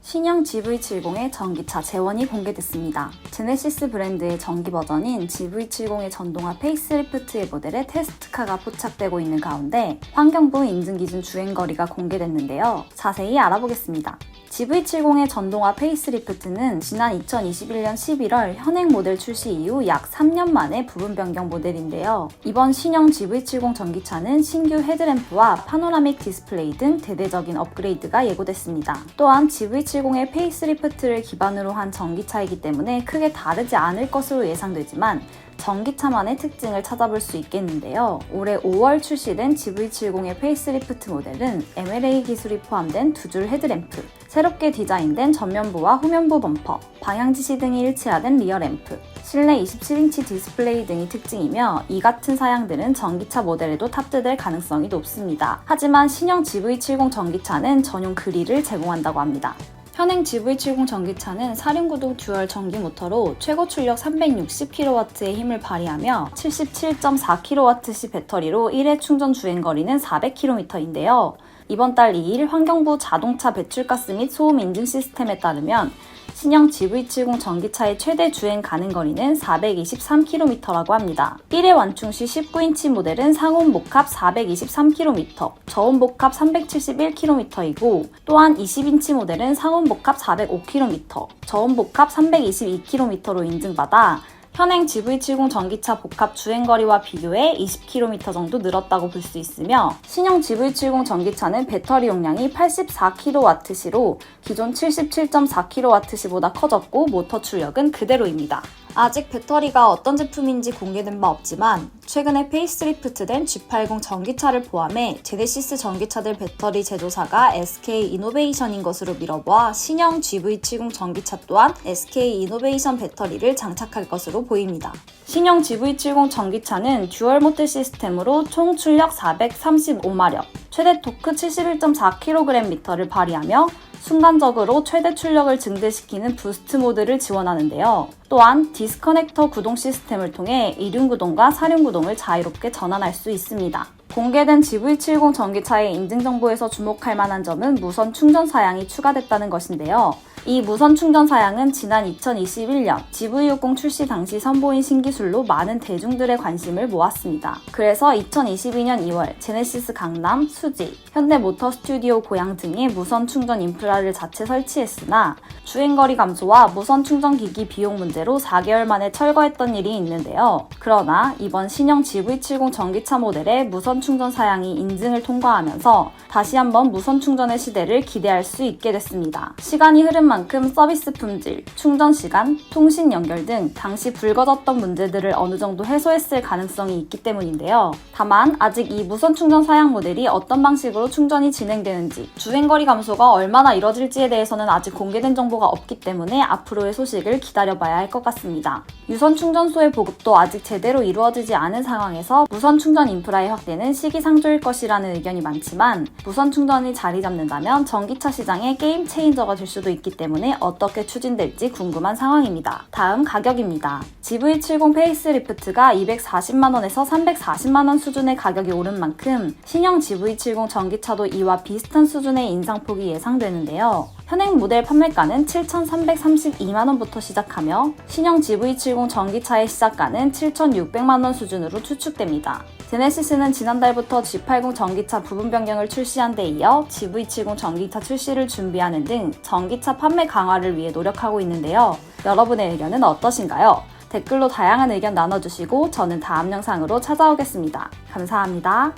신형 GV70의 전기차 재원이 공개됐습니다. 제네시스 브랜드의 전기 버전인 GV70의 전동화 페이스리프트의 모델에 테스트카가 포착되고 있는 가운데 환경부 인증기준 주행거리가 공개됐는데요. 자세히 알아보겠습니다. GV70의 전동화 페이스리프트는 지난 2021년 11월 현행 모델 출시 이후 약 3년 만에 부분 변경 모델인데요. 이번 신형 GV70 전기차는 신규 헤드램프와 파노라믹 디스플레이 등 대대적인 업그레이드가 예고됐습니다. 또한 GV70의 페이스리프트를 기반으로 한 전기차이기 때문에 크게 다르지 않을 것으로 예상되지만 전기차만의 특징을 찾아볼 수 있겠는데요. 올해 5월 출시된 GV70의 페이스리프트 모델은 MLA 기술이 포함된 두 줄 헤드램프, 새롭게 디자인된 전면부와 후면부 범퍼, 방향지시 등이 일치화된 리어램프, 실내 27인치 디스플레이 등이 특징이며 이 같은 사양들은 전기차 모델에도 탑재될 가능성이 높습니다. 하지만 신형 GV70 전기차는 전용 그릴을 제공한다고 합니다. 현행 GV70 전기차는 4륜구동 듀얼 전기 모터로 최고 출력 360kW의 힘을 발휘하며 77.4kWh 배터리로 1회 충전 주행거리는 400km인데요. 이번 달 2일 환경부 자동차 배출가스 및 소음 인증 시스템에 따르면 신형 GV70 전기차의 최대 주행 가능 거리는 423km라고 합니다. 1회 완충 시 19인치 모델은 상온 복합 423km, 저온 복합 371km이고 또한 20인치 모델은 상온 복합 405km, 저온 복합 322km로 인증받아 현행 GV70 전기차 복합 주행거리와 비교해 20km 정도 늘었다고 볼 수 있으며 신형 GV70 전기차는 배터리 용량이 84kWh로 기존 77.4kWh보다 커졌고 모터 출력은 그대로입니다. 아직 배터리가 어떤 제품인지 공개된 바 없지만 최근에 페이스리프트된 G80 전기차를 포함해 제네시스 전기차들 배터리 제조사가 SK 이노베이션인 것으로 미뤄보아 신형 GV70 전기차 또한 SK 이노베이션 배터리를 장착할 것으로 보입니다. 신형 GV70 전기차는 듀얼 모트 시스템으로 총 출력 435마력, 최대 토크 71.4kgm를 발휘하며 순간적으로 최대 출력을 증대시키는 부스트 모드를 지원하는데요. 또한 디스커넥터 구동 시스템을 통해 2륜구동과 4륜구동을 자유롭게 전환할 수 있습니다. 공개된 GV70 전기차의 인증 정보에서 주목할 만한 점은 무선 충전 사양이 추가됐다는 것인데요. 이 무선 충전 사양은 지난 2021년 GV60 출시 당시 선보인 신기술로 많은 대중들의 관심을 모았습니다. 그래서 2022년 2월 제네시스 강남, 수지, 현대모터 스튜디오 고양 등의 무선 충전 인프라를 자체 설치했으나 주행거리 감소와 무선 충전기기 비용 문제로 4개월 만에 철거했던 일이 있는데요. 그러나 이번 신형 GV70 전기차 모델의 무선 충전 사양이 인증을 통과하면서 다시 한번 무선 충전의 시대를 기대할 수 있게 됐습니다. 시간이 흐른 만큼 서비스 품질, 충전 시간, 통신 연결 등 당시 불거졌던 문제들을 어느 정도 해소했을 가능성이 있기 때문인데요. 다만 아직 이 무선 충전 사양 모델이 어떤 방식으로 충전이 진행되는지, 주행거리 감소가 얼마나 이뤄질지에 대해서는 아직 공개된 정보가 없기 때문에 앞으로의 소식을 기다려봐야 할 것 같습니다. 유선 충전소의 보급도 아직 제대로 이루어지지 않은 상황에서 무선 충전 인프라의 확대는 시기상조일 것이라는 의견이 많지만 무선 충전이 자리 잡는다면 전기차 시장의 게임 체인저가 될 수도 있기 때문에 어떻게 추진될지 궁금한 상황입니다. 다음 가격입니다. GV70 페이스리프트가 240만원에서 340만원 수준의 가격이 오른 만큼 신형 GV70 전기차도 이와 비슷한 수준의 인상폭이 예상되는데요. 현행 모델 판매가는 7,332만원부터 시작하며 신형 GV70 전기차의 시작가는 7,600만원 수준으로 추측됩니다. 제네시스는 지난달부터 G80 전기차 부분 변경을 출시한 데 이어 GV70 전기차 출시를 준비하는 등 전기차 판매 강화를 위해 노력하고 있는데요. 여러분의 의견은 어떠신가요? 댓글로 다양한 의견 나눠주시고 저는 다음 영상으로 찾아오겠습니다. 감사합니다.